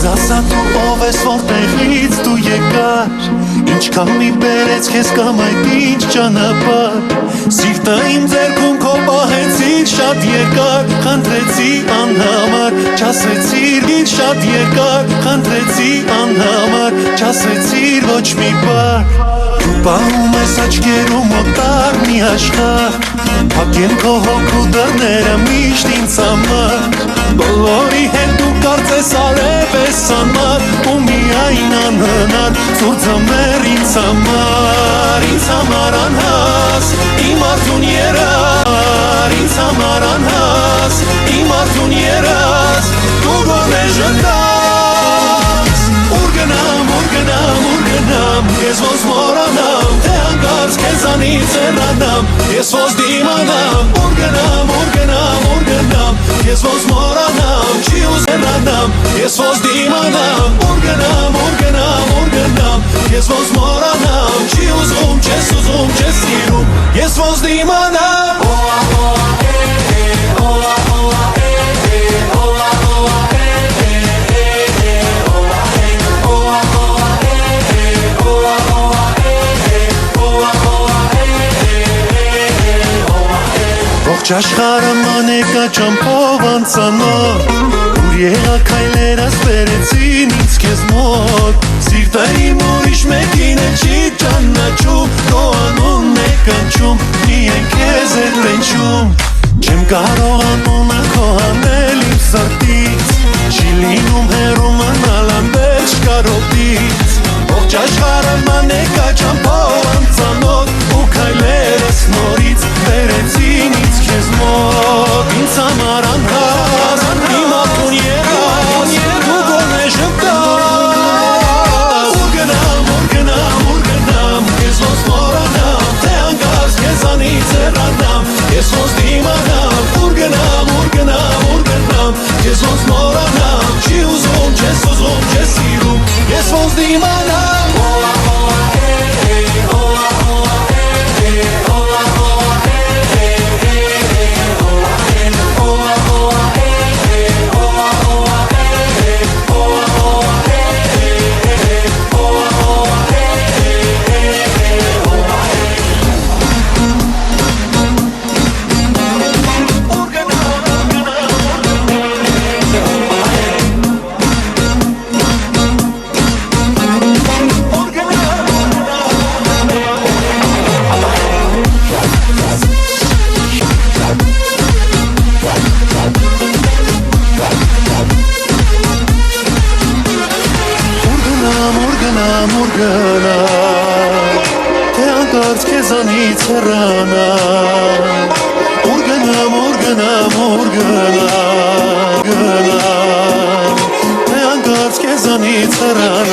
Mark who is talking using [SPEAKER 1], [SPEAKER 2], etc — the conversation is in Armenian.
[SPEAKER 1] ասա դու ով ես որտեղից դու եկար Ինչքան մի բերեց քեզ կամ այդ ինչ ճանապարհ Սիրտը իմ ձեռքում քո պահեցիր շատ երկար Խնդրեցի անհամար չասեցիր իր շատ երկար Խնդրեցի անհամար չասեցիր ոչ մի բառ Դու պահում ես աչքերում օտար մի աշխարհ Փակեն քո հոգու դռները միշտ ինձ համար Բոլորի հետ դու կարծես արև ես անմար Ու միայն անհնար ծուծմեր ինձ համար անհաս Իմ արդուն երար Ինձ համար անհաս Իմ արդուն երաս Դու գոնե ժտաս Ուր գնամ Ես ոնց մորանամ Թե հանկարծ քեզանից հեռանամ Ես ոնց դիմանամ Ուր գնամ Ես ոնց մորանամ Չի ուզենանամ Ես ոնց դիմանամ Ուր գնամ Ես ոնց մորանամ Չի ուզում, չես ուզում, չես սիրում Ես ոնց դիմանամ Ողջ աշխարհը մանեկա ճամփով անցանոթ Ուր եղա քայլերս բերեցին ինձ քեզ մոտ Սիրտը իմ ուրիշ մեկին է չի ճանաչում Քո անունն է կանչում միայն քեզ է տենչում Չեմ կարող անունը քո հանել իմ սրտից Չի լինում հեռու մնալ անվերջ կարոտից Ողջ աշխարհը մանեկա ճամփով անցանոթ Ու քայլերս նորից բերեցին ինձ քեզ մոտ Ինձ համար անհաս Իմ արդուն երաս Դու գոնե ժպտաս Ուր գնամ Ես ոնց մորանամ Թե հանկարծ քեզանից հեռանամ Ես ոնց դիմանամ Ուր գնամ Ես ոնց մորանամ Չի ուզում, չես ուզում, չես սիրում Ես ոնց դիմանամ Թե հանկարծ քեզանից հեռանամ Ուր գնամ Թե հանկարծ քեզանից հեռանամ